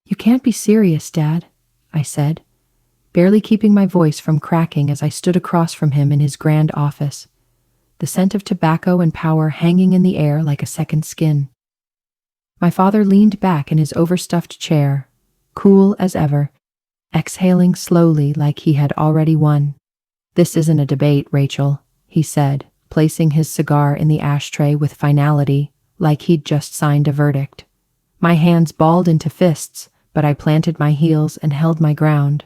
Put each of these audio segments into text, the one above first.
You can't be serious, Dad, I said, barely keeping my voice from cracking as I stood across from him in his grand office, the scent of tobacco and power hanging in the air like a second skin. My father leaned back in his overstuffed chair, cool as ever, exhaling slowly like he had already won. "This isn't a debate, Rachel," he said, placing his cigar in the ashtray with finality, like he'd just signed a verdict. My hands balled into fists, but I planted my heels and held my ground.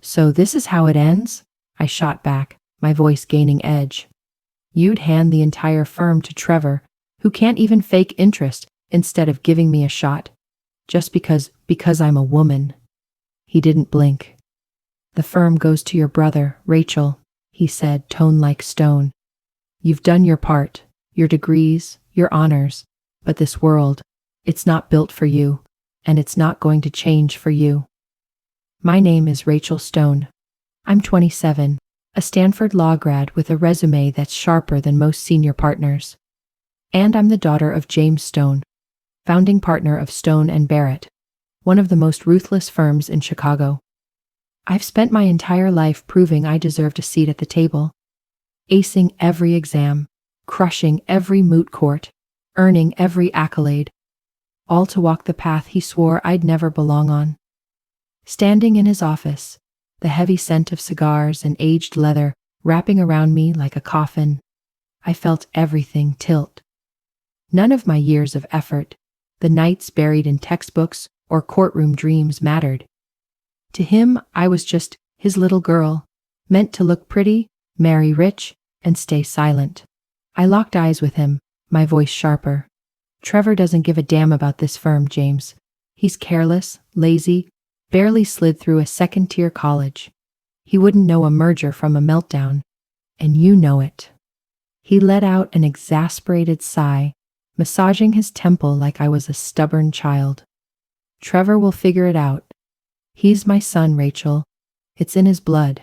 "So this is how it ends?" I shot back, my voice gaining edge. "You'd hand the entire firm to Trevor, who can't even fake interest, instead of giving me a shot, just because I'm a woman." He didn't blink. "The firm goes to your brother, Rachel," he said, tone like stone. "You've done your part, your degrees, your honors, but this world, it's not built for you, and it's not going to change for you." My name is Rachel Stone. I'm 27, a Stanford law grad with a resume that's sharper than most senior partners. And I'm the daughter of James Stone, founding partner of Stone and Barrett, one of the most ruthless firms in Chicago. I've spent my entire life proving I deserved a seat at the table, acing every exam, crushing every moot court, earning every accolade, all to walk the path he swore I'd never belong on. Standing in his office, the heavy scent of cigars and aged leather wrapping around me like a coffin, I felt everything tilt. None of my years of effort, the nights buried in textbooks or courtroom dreams mattered. To him, I was just his little girl, meant to look pretty, marry rich, and stay silent. I locked eyes with him, my voice sharper. "Trevor doesn't give a damn about this firm, James. He's careless, lazy, barely slid through a second-tier college. He wouldn't know a merger from a meltdown, and you know it." He let out an exasperated sigh, massaging his temple like I was a stubborn child. "Trevor will figure it out. He's my son, Rachel. It's in his blood.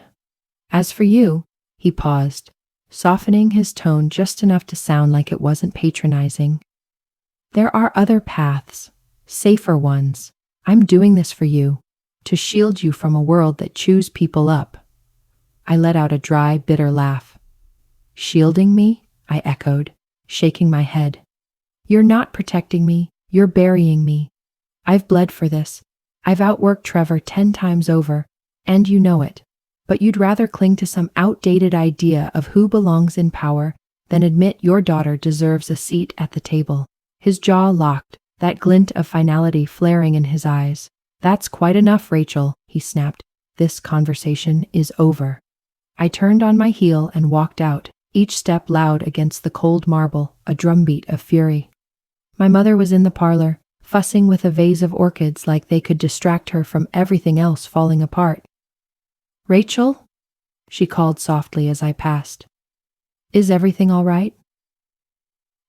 As for you," he paused, softening his tone just enough to sound like it wasn't patronizing. "There are other paths, safer ones. I'm doing this for you, to shield you from a world that chews people up." I let out a dry, bitter laugh. "Shielding me?" I echoed, shaking my head. "You're not protecting me, you're burying me. I've bled for this. I've outworked Trevor 10 times over, and you know it. But you'd rather cling to some outdated idea of who belongs in power than admit your daughter deserves a seat at the table." His jaw locked, that glint of finality flaring in his eyes. "That's quite enough, Rachel," he snapped. "This conversation is over." I turned on my heel and walked out, each step loud against the cold marble, a drumbeat of fury. My mother was in the parlor, fussing with a vase of orchids like they could distract her from everything else falling apart. "Rachel?" she called softly as I passed. "Is everything all right?"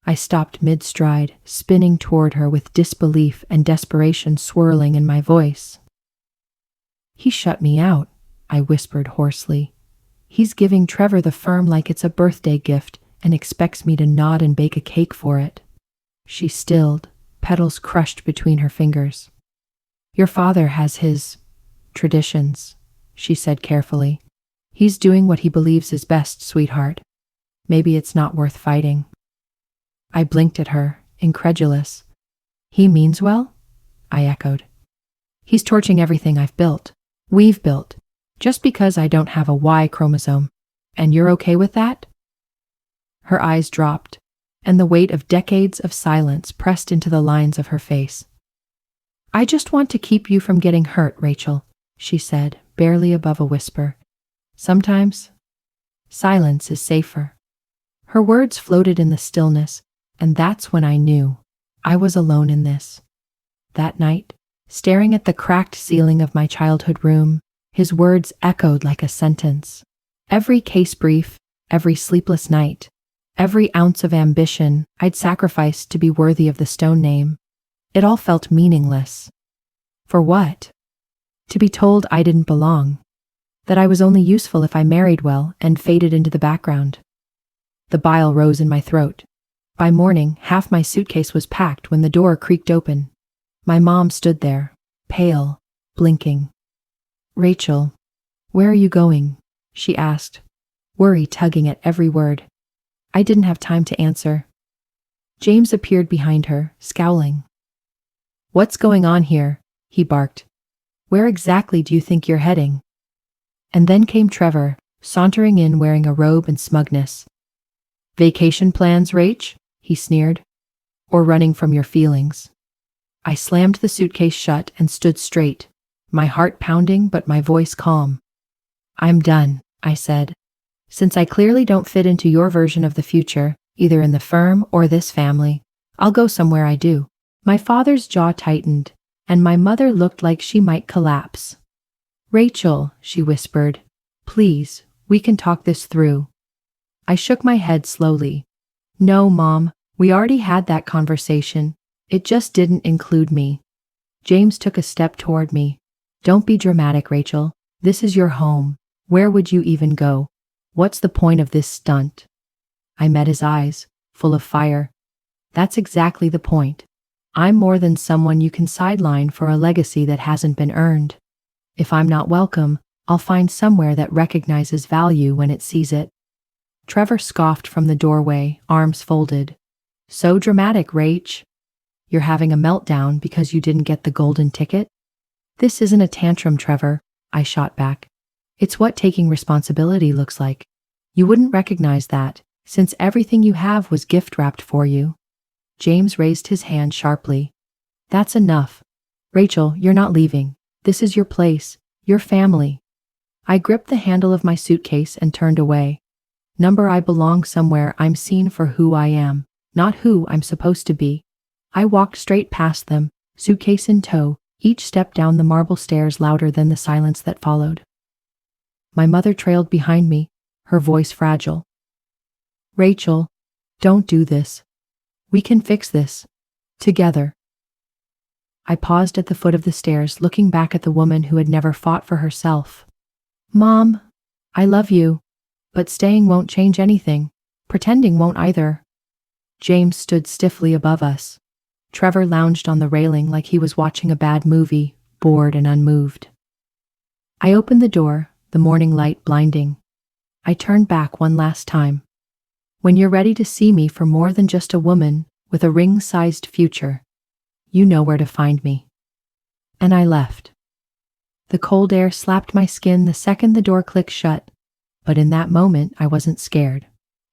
I stopped mid-stride, spinning toward her with disbelief and desperation swirling in my voice. "He shut me out," I whispered hoarsely. "He's giving Trevor the firm like it's a birthday gift and expects me to nod and bake a cake for it." She stilled, petals crushed between her fingers. "Your father has his traditions," she said carefully. "He's doing what he believes is best, sweetheart. Maybe it's not worth fighting." I blinked at her, incredulous. "He means well?" I echoed. "He's torching everything we've built, just because I don't have a Y chromosome. And you're okay with that?" Her eyes dropped, and the weight of decades of silence pressed into the lines of her face. "I just want to keep you from getting hurt, Rachel," she said, barely above a whisper. "Sometimes silence is safer." Her words floated in the stillness, and that's when I knew I was alone in this. That night, staring at the cracked ceiling of my childhood room, his words echoed like a sentence. Every case brief, every sleepless night, every ounce of ambition I'd sacrificed to be worthy of the Stone name, it all felt meaningless. For what? To be told I didn't belong, that I was only useful if I married well and faded into the background. The bile rose in my throat. By morning, half my suitcase was packed when the door creaked open. My mom stood there, pale, blinking. "Rachel, where are you going?" she asked, worry tugging at every word. I didn't have time to answer. James appeared behind her, scowling. "What's going on here?" he barked. "Where exactly do you think you're heading?" And then came Trevor, sauntering in wearing a robe and smugness. "Vacation plans, Rach?" he sneered. "Or running from your feelings?" I slammed the suitcase shut and stood straight, my heart pounding but my voice calm. "I'm done," I said. "Since I clearly don't fit into your version of the future, either in the firm or this family, I'll go somewhere I do." My father's jaw tightened, and my mother looked like she might collapse. "Rachel," she whispered, "please, we can talk this through." I shook my head slowly. "No, Mom, we already had that conversation. It just didn't include me." James took a step toward me. "Don't be dramatic, Rachel. This is your home. Where would you even go? What's the point of this stunt?" I met his eyes, full of fire. "That's exactly the point. I'm more than someone you can sideline for a legacy that hasn't been earned. If I'm not welcome, I'll find somewhere that recognizes value when it sees it." Trevor scoffed from the doorway, arms folded. "So dramatic, Rach. You're having a meltdown because you didn't get the golden ticket?" "This isn't a tantrum, Trevor," I shot back. "It's what taking responsibility looks like. You wouldn't recognize that, since everything you have was gift-wrapped for you." James raised his hand sharply. "That's enough. Rachel, you're not leaving. This is your place, your family." I gripped the handle of my suitcase and turned away. Number I belong somewhere I'm seen for who I am, not who I'm supposed to be. I walked straight past them, suitcase in tow, each step down the marble stairs louder than the silence that followed. My mother trailed behind me, her voice fragile. "Rachel, don't do this. We can fix this. Together." I paused at the foot of the stairs, looking back at the woman who had never fought for herself. "Mom, I love you, but staying won't change anything. Pretending won't either." James stood stiffly above us. Trevor lounged on the railing like he was watching a bad movie, bored and unmoved. I opened the door, the morning light blinding. I turned back one last time. "When you're ready to see me for more than just a woman with a ring-sized future, you know where to find me." And I left. The cold air slapped my skin the second the door clicked shut, but in that moment I wasn't scared.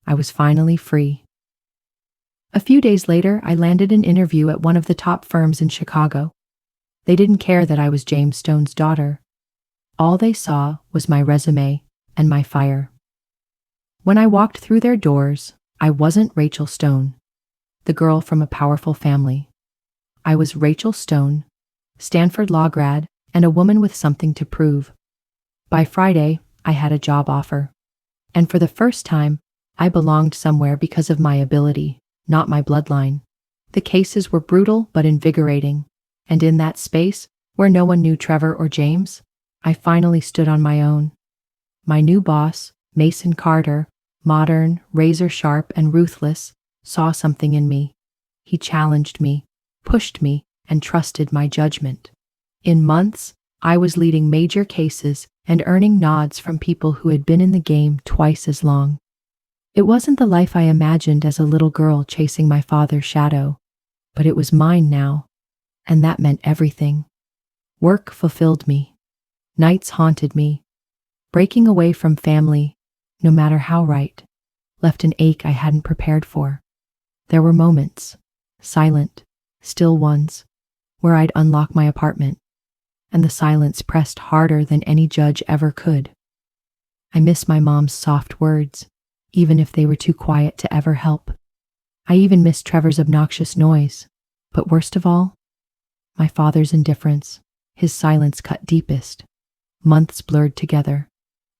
I was finally free. A few days later, I landed an interview at one of the top firms in Chicago. They didn't care that I was James Stone's daughter. All they saw was my resume and my fire. When I walked through their doors, I wasn't Rachel Stone, the girl from a powerful family. I was Rachel Stone, Stanford law grad, and a woman with something to prove. By Friday, I had a job offer. And for the first time, I belonged somewhere because of my ability, not my bloodline. The cases were brutal but invigorating, and in that space, where no one knew Trevor or James, I finally stood on my own. My new boss, Mason Carter, modern, razor-sharp, and ruthless, saw something in me. He challenged me, pushed me, and trusted my judgment. In months, I was leading major cases and earning nods from people who had been in the game twice as long. It wasn't the life I imagined as a little girl chasing my father's shadow, but it was mine now, and that meant everything. Work fulfilled me. Nights haunted me. Breaking away from family, no matter how right, left an ache I hadn't prepared for. There were moments, silent, still ones, where I'd unlock my apartment, and the silence pressed harder than any judge ever could. I miss my mom's soft words, even if they were too quiet to ever help. I even missed Trevor's obnoxious noise, but worst of all, my father's indifference, his silence cut deepest. Months blurred together.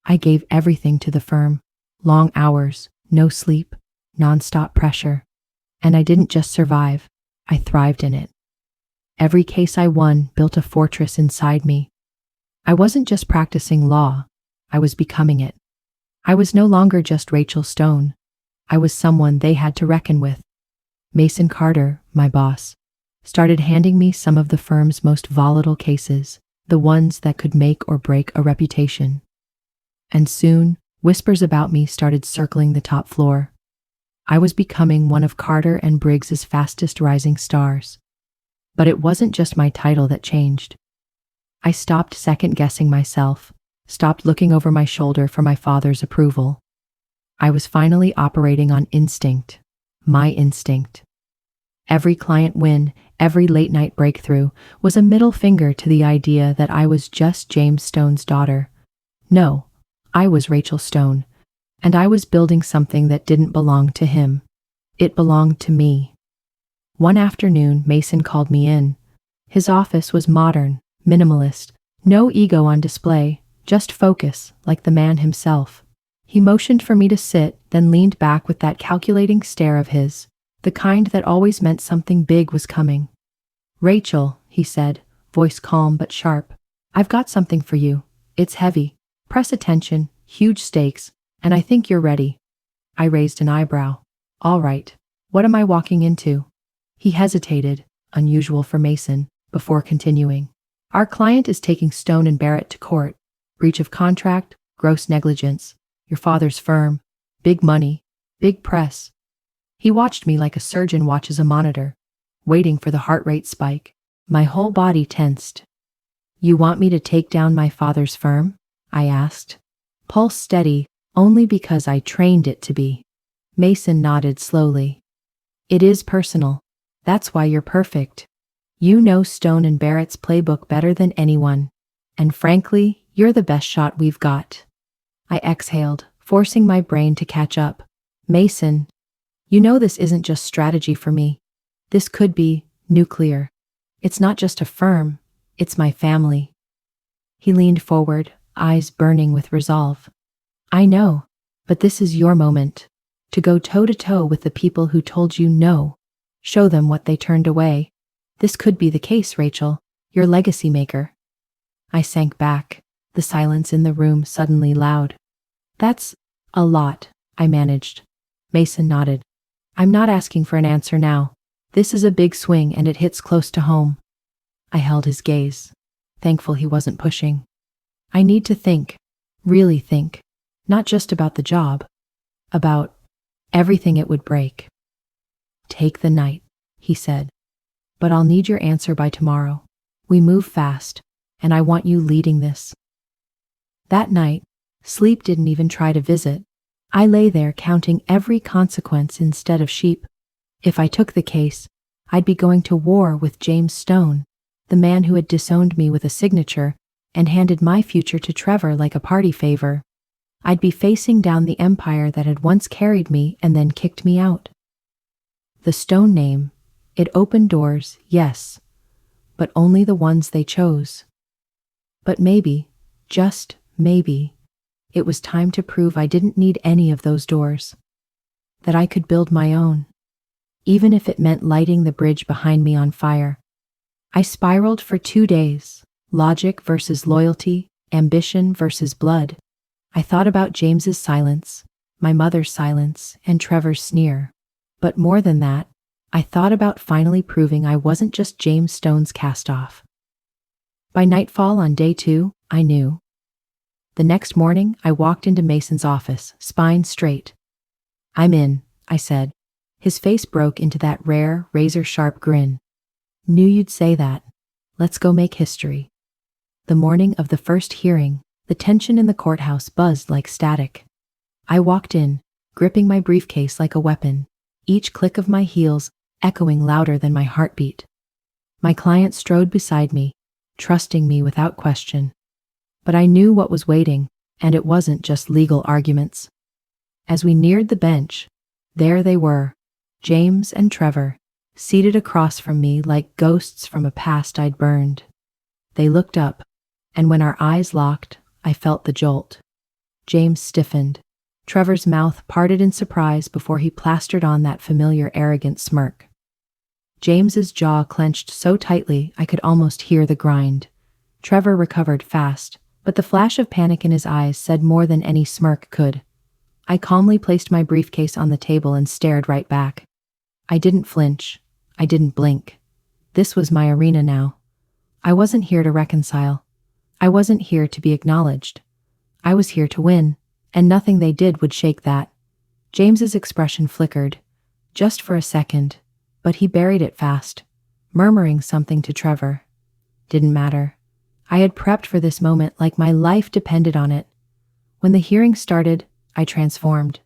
I gave everything to the firm, long hours, no sleep, nonstop pressure. And I didn't just survive, I thrived in it. Every case I won built a fortress inside me. I wasn't just practicing law, I was becoming it. I was no longer just Rachel Stone. I was someone they had to reckon with. Mason Carter, my boss, started handing me some of the firm's most volatile cases, the ones that could make or break a reputation. And soon, whispers about me started circling the top floor. I was becoming one of Carter and Briggs's fastest rising stars. But it wasn't just my title that changed. I stopped second-guessing myself, stopped looking over my shoulder for my father's approval. I was finally operating on instinct, my instinct. Every client win, every late-night breakthrough was a middle finger to the idea that I was just James Stone's daughter. No, I was Rachel Stone, and I was building something that didn't belong to him. It belonged to me. One afternoon, Mason called me in. His office was modern, minimalist, no ego on display, just focus, like the man himself. He motioned for me to sit, then leaned back with that calculating stare of his, the kind that always meant something big was coming. "Rachel," he said, voice calm but sharp, "I've got something for you. It's heavy. Press attention, huge stakes, and I think you're ready." I raised an eyebrow. "All right. What am I walking into?" He hesitated, unusual for Mason, before continuing. "Our client is taking Stone and Barrett to court. Breach of contract, gross negligence. Your father's firm. Big money. Big press." He watched me like a surgeon watches a monitor, waiting for the heart rate spike. My whole body tensed. "You want me to take down my father's firm?" I asked. Pulse steady, only because I trained it to be. Mason nodded slowly. "It is personal. That's why you're perfect. You know Stone and Barrett's playbook better than anyone. And frankly, you're the best shot we've got." I exhaled, forcing my brain to catch up. "Mason, you know this isn't just strategy for me. This could be nuclear. It's not just a firm, it's my family." He leaned forward, eyes burning with resolve. "I know, but this is your moment. To go toe-to-toe with the people who told you no. Show them what they turned away. This could be the case, Rachel, your legacy maker." I sank back, the silence in the room suddenly loud. "That's a lot," I managed. Mason nodded. "I'm not asking for an answer now. This is a big swing and it hits close to home." I held his gaze, thankful he wasn't pushing. "I need to think, really think, not just about the job, about everything it would break." "Take the night," he said. "But I'll need your answer by tomorrow. We move fast, and I want you leading this." That night, sleep didn't even try to visit. I lay there counting every consequence instead of sheep. If I took the case, I'd be going to war with James Stone, the man who had disowned me with a signature and handed my future to Trevor like a party favor. I'd be facing down the empire that had once carried me and then kicked me out. The Stone name, it opened doors, yes, but only the ones they chose. But maybe, just maybe, it was time to prove I didn't need any of those doors. That I could build my own, even if it meant lighting the bridge behind me on fire. I spiraled for 2 days, logic versus loyalty, ambition versus blood. I thought about James's silence, my mother's silence, and Trevor's sneer. But more than that, I thought about finally proving I wasn't just James Stone's cast-off. By nightfall on day 2, I knew. The next morning, I walked into Mason's office, spine straight. "I'm in," I said. His face broke into that rare, razor-sharp grin. "Knew you'd say that. Let's go make history." The morning of the first hearing, the tension in the courthouse buzzed like static. I walked in, gripping my briefcase like a weapon, each click of my heels echoing louder than my heartbeat. My client strode beside me, trusting me without question. But I knew what was waiting, and it wasn't just legal arguments. As we neared the bench, there they were, James and Trevor, seated across from me like ghosts from a past I'd burned. They looked up, and when our eyes locked, I felt the jolt. James stiffened. Trevor's mouth parted in surprise before he plastered on that familiar arrogant smirk. James's jaw clenched so tightly I could almost hear the grind. Trevor recovered fast, but the flash of panic in his eyes said more than any smirk could. I calmly placed my briefcase on the table and stared right back. I didn't flinch. I didn't blink. This was my arena now. I wasn't here to reconcile. I wasn't here to be acknowledged. I was here to win, and nothing they did would shake that. James's expression flickered, just for a second, but he buried it fast, murmuring something to Trevor. Didn't matter. I had prepped for this moment like my life depended on it. When the hearing started, I transformed.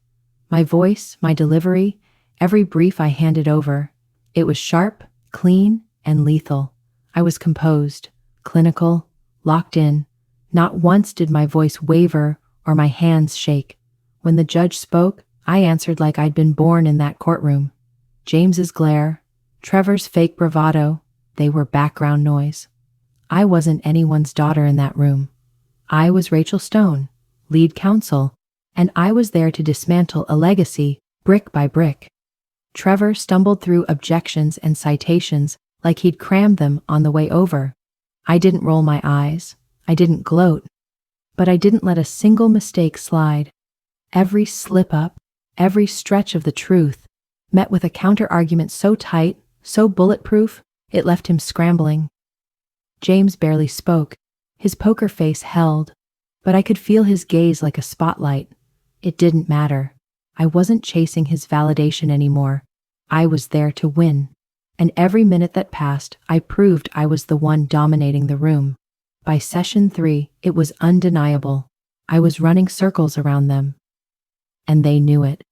My voice, my delivery, every brief I handed over. It was sharp, clean, and lethal. I was composed, clinical, locked in. Not once did my voice waver or my hands shake. When the judge spoke, I answered like I'd been born in that courtroom. James's glare, Trevor's fake bravado, they were background noise. I wasn't anyone's daughter in that room. I was Rachel Stone, lead counsel, and I was there to dismantle a legacy, brick by brick. Trevor stumbled through objections and citations like he'd crammed them on the way over. I didn't roll my eyes. I didn't gloat. But I didn't let a single mistake slide. Every slip-up, every stretch of the truth, met with a counter-argument so tight, so bulletproof, it left him scrambling. James barely spoke. His poker face held, but I could feel his gaze like a spotlight. It didn't matter. I wasn't chasing his validation anymore. I was there to win. And every minute that passed, I proved I was the one dominating the room. By session 3, it was undeniable. I was running circles around them. And they knew it.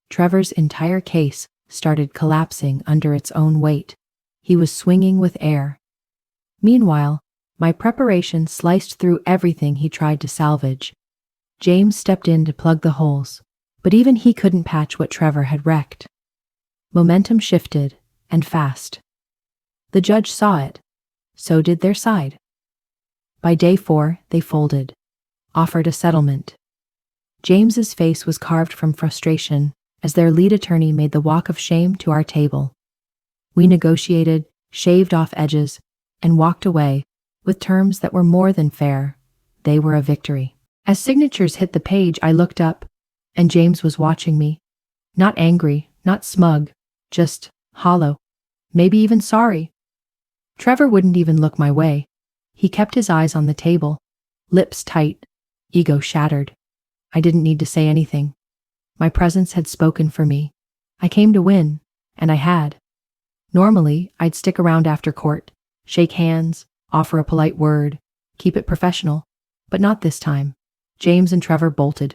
Trevor's entire case started collapsing under its own weight. He was swinging with air. Meanwhile, my preparation sliced through everything he tried to salvage. James stepped in to plug the holes, but even he couldn't patch what Trevor had wrecked. Momentum shifted, and fast. The judge saw it. So did their side. By day 4, they folded, offered a settlement. James's face was carved from frustration as their lead attorney made the walk of shame to our table. We negotiated, shaved off edges, and walked away with terms that were more than fair. They were a victory. As signatures hit the page, I looked up, and James was watching me. Not angry, not smug, just hollow, maybe even sorry. Trevor wouldn't even look my way. He kept his eyes on the table, lips tight, ego shattered. I didn't need to say anything. My presence had spoken for me. I came to win, and I had. Normally, I'd stick around after court, shake hands, offer a polite word, keep it professional, but not this time. James and Trevor bolted.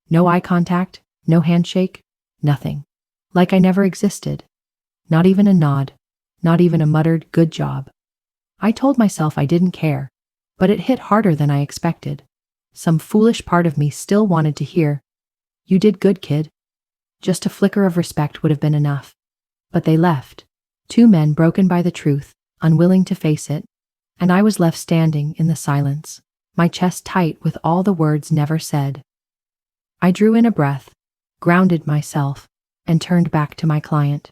No eye contact, no handshake, nothing. Like I never existed. Not even a nod, not even a muttered "good job." I told myself I didn't care, but it hit harder than I expected. Some foolish part of me still wanted to hear, "You did good, kid." Just a flicker of respect would have been enough. But they left. 2 men broken by the truth, unwilling to face it, and I was left standing in the silence, my chest tight with all the words never said. I drew in a breath, grounded myself, and turned back to my client.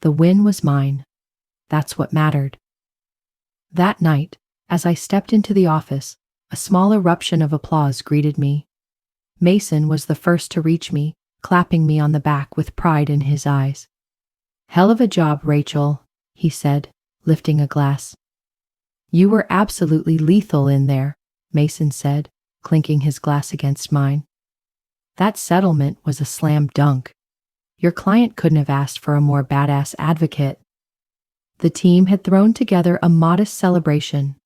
The win was mine. That's what mattered. That night, as I stepped into the office, a small eruption of applause greeted me. Mason was the first to reach me, clapping me on the back with pride in his eyes. "Hell of a job, Rachel," he said, lifting a glass. "You were absolutely lethal in there," Mason said, clinking his glass against mine. "That settlement was a slam dunk. Your client couldn't have asked for a more badass advocate." The team had thrown together a modest celebration.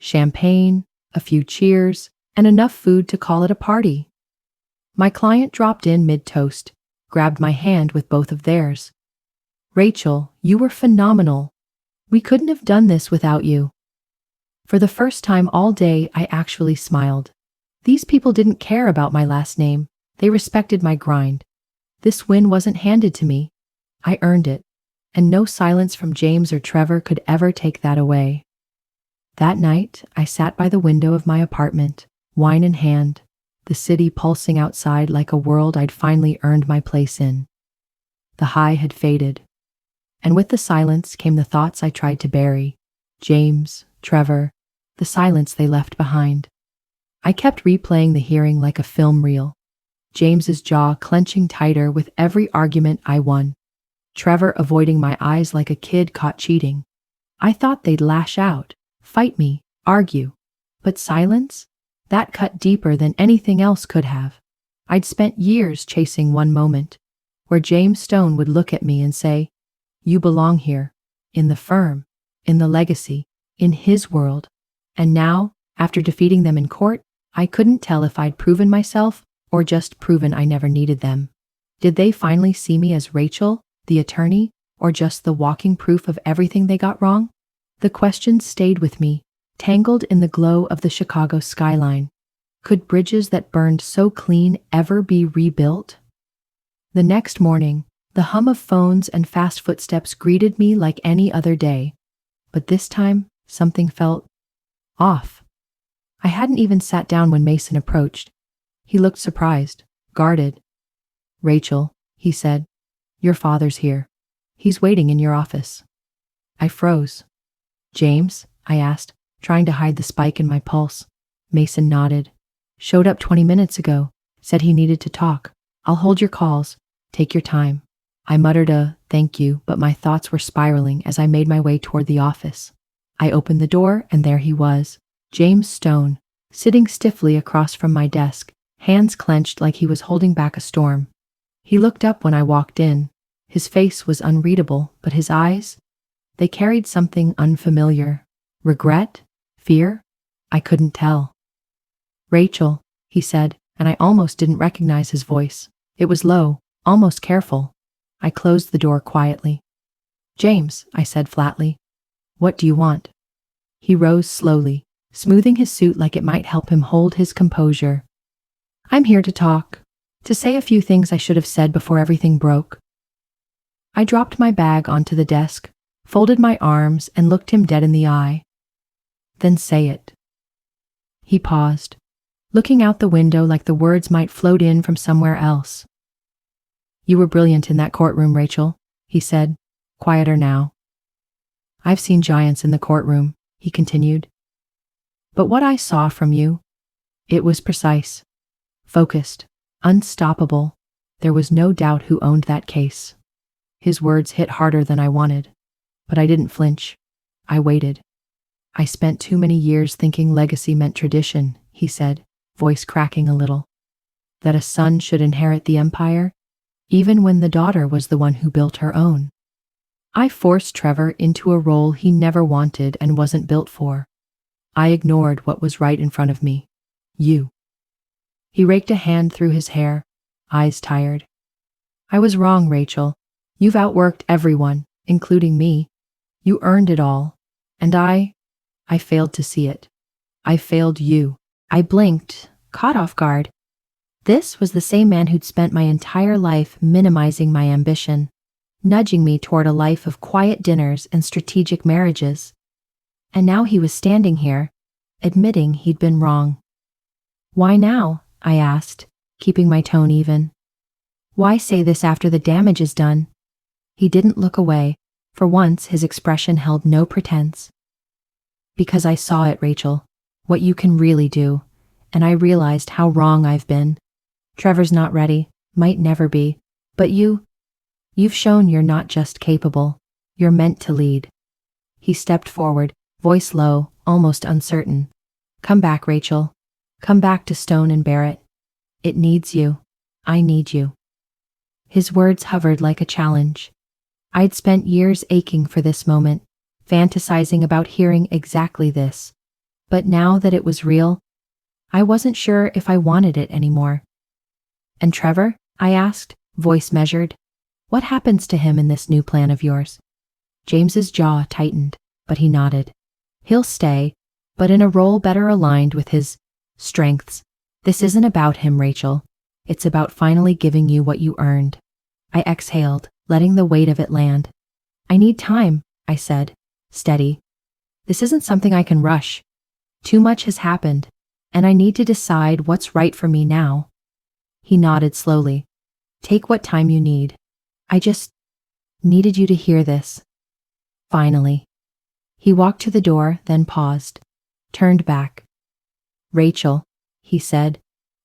Champagne, a few cheers, and enough food to call it a party. My client dropped in mid-toast, grabbed my hand with both of theirs. "Rachel, you were phenomenal. We couldn't have done this without you." For the first time all day, I actually smiled. These people didn't care about my last name. They respected my grind. This win wasn't handed to me. I earned it, and no silence from James or Trevor could ever take that away. That night, I sat by the window of my apartment, wine in hand, the city pulsing outside like a world I'd finally earned my place in. The high had faded, and with the silence came the thoughts I tried to bury. James, Trevor, the silence they left behind. I kept replaying the hearing like a film reel. James's jaw clenching tighter with every argument I won. Trevor avoiding my eyes like a kid caught cheating. I thought they'd lash out, fight me, argue. But silence? That cut deeper than anything else could have. I'd spent years chasing one moment, where James Stone would look at me and say, "You belong here, in the firm, in the legacy, in his world." And now, after defeating them in court, I couldn't tell if I'd proven myself or just proven I never needed them. Did they finally see me as Rachel, the attorney, or just the walking proof of everything they got wrong? The questions stayed with me, tangled in the glow of the Chicago skyline. Could bridges that burned so clean ever be rebuilt? The next morning, the hum of phones and fast footsteps greeted me like any other day. But this time, something felt off. I hadn't even sat down when Mason approached. He looked surprised, guarded. "Rachel," he said, "your father's here. He's waiting in your office." I froze. "James?" I asked, trying to hide the spike in my pulse. Mason nodded. "Showed up 20 minutes ago. Said he needed to talk. I'll hold your calls. Take your time." I muttered a thank you, but my thoughts were spiraling as I made my way toward the office. I opened the door, and there he was, James Stone, sitting stiffly across from my desk, hands clenched like he was holding back a storm. He looked up when I walked in. His face was unreadable, but his eyes, they carried something unfamiliar. Regret? Fear? I couldn't tell. "Rachel," he said, and I almost didn't recognize his voice. It was low, almost careful. I closed the door quietly. "James," I said flatly, "what do you want?" He rose slowly, smoothing his suit like it might help him hold his composure. "I'm here to talk, to say a few things I should have said before everything broke." I dropped my bag onto the desk, folded my arms, and looked him dead in the eye. "Then say it." He paused, looking out the window like the words might float in from somewhere else. "You were brilliant in that courtroom, Rachel," he said, quieter now. "I've seen giants in the courtroom," he continued. "But what I saw from you, it was precise, focused, unstoppable. There was no doubt who owned that case." His words hit harder than I wanted, but I didn't flinch. I waited. "I spent too many years thinking legacy meant tradition," he said, voice cracking a little. "That a son should inherit the empire, even when the daughter was the one who built her own. I forced Trevor into a role he never wanted and wasn't built for. I ignored what was right in front of me. You." He raked a hand through his hair, eyes tired. "I was wrong, Rachel. You've outworked everyone, including me. You earned it all. And I failed to see it. I failed you." I blinked, caught off guard. This was the same man who'd spent my entire life minimizing my ambition, nudging me toward a life of quiet dinners and strategic marriages. And now he was standing here, admitting he'd been wrong. "Why now?" I asked, keeping my tone even. "Why say this after the damage is done?" He didn't look away. For once, his expression held no pretense. "Because I saw it, Rachel, what you can really do, and I realized how wrong I've been. Trevor's not ready, might never be, but you've shown you're not just capable, you're meant to lead." He stepped forward, voice low, almost uncertain. "Come back, Rachel. Come back to Stone and Barrett. It needs you. I need you." His words hovered like a challenge. I'd spent years aching for this moment, fantasizing about hearing exactly this. But now that it was real, I wasn't sure if I wanted it anymore. "And Trevor?" I asked, voice measured. "What happens to him in this new plan of yours?" James's jaw tightened, but he nodded. "He'll stay, but in a role better aligned with his strengths. This isn't about him, Rachel. It's about finally giving you what you earned." I exhaled, letting the weight of it land. "I need time," I said, steady. "This isn't something I can rush. Too much has happened, and I need to decide what's right for me now." He nodded slowly. "Take what time you need. I just needed you to hear this." Finally. He walked to the door, then paused, turned back. "Rachel," he said,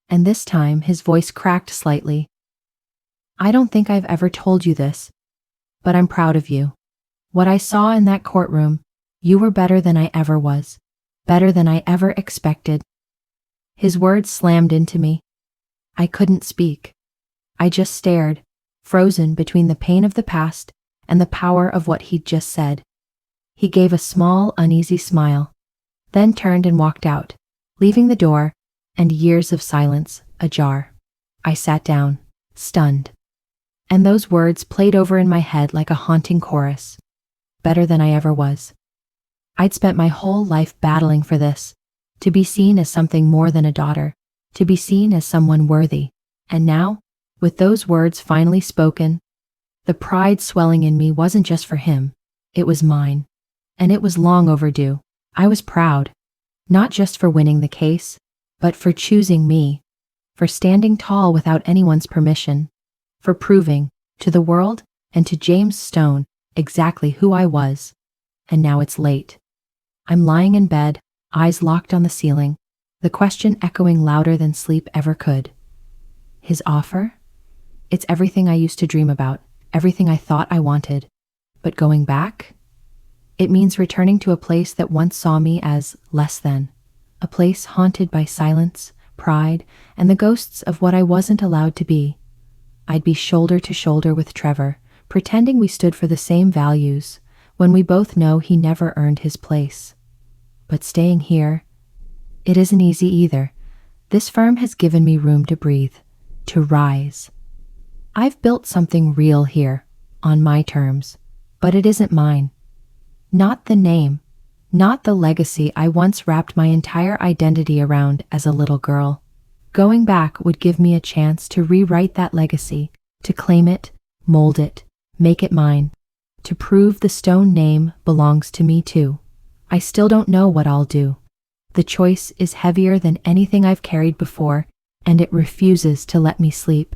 and this time his voice cracked slightly. "I don't think I've ever told you this, but I'm proud of you. What I saw in that courtroom, You were better than I ever was, better than I ever expected. His words slammed into me. I couldn't speak. I just stared, frozen between the pain of the past and the power of what he'd just said. He gave a small, uneasy smile, then turned and walked out, leaving the door and years of silence ajar. I sat down, stunned. And those words played over in my head like a haunting chorus. Better than I ever was. I'd spent my whole life battling for this, to be seen as something more than a daughter, to be seen as someone worthy. And now, with those words finally spoken, the pride swelling in me wasn't just for him, it was mine. And it was long overdue. I was proud, not just for winning the case, but for choosing me, for standing tall without anyone's permission, for proving to the world and to James Stone exactly who I was. And now it's late. I'm lying in bed, eyes locked on the ceiling, the question echoing louder than sleep ever could. His offer? It's everything I used to dream about, everything I thought I wanted. But going back? It means returning to a place that once saw me as less than, a place haunted by silence, pride, and the ghosts of what I wasn't allowed to be. I'd be shoulder to shoulder with Trevor, pretending we stood for the same values, when we both know he never earned his place. But staying here, it isn't easy either. This firm has given me room to breathe, to rise. I've built something real here, on my terms, but it isn't mine. Not the name, not the legacy I once wrapped my entire identity around as a little girl. Going back would give me a chance to rewrite that legacy, to claim it, mold it, make it mine, to prove the Stone name belongs to me too. I still don't know what I'll do. The choice is heavier than anything I've carried before, and it refuses to let me sleep.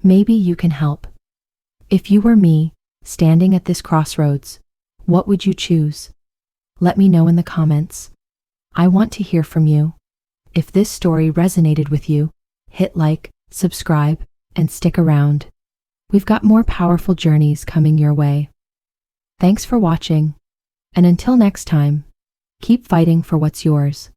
Maybe you can help. If you were me, standing at this crossroads, what would you choose? Let me know in the comments. I want to hear from you. If this story resonated with you, hit like, subscribe, and stick around. We've got more powerful journeys coming your way. Thanks for watching, and until next time, keep fighting for what's yours.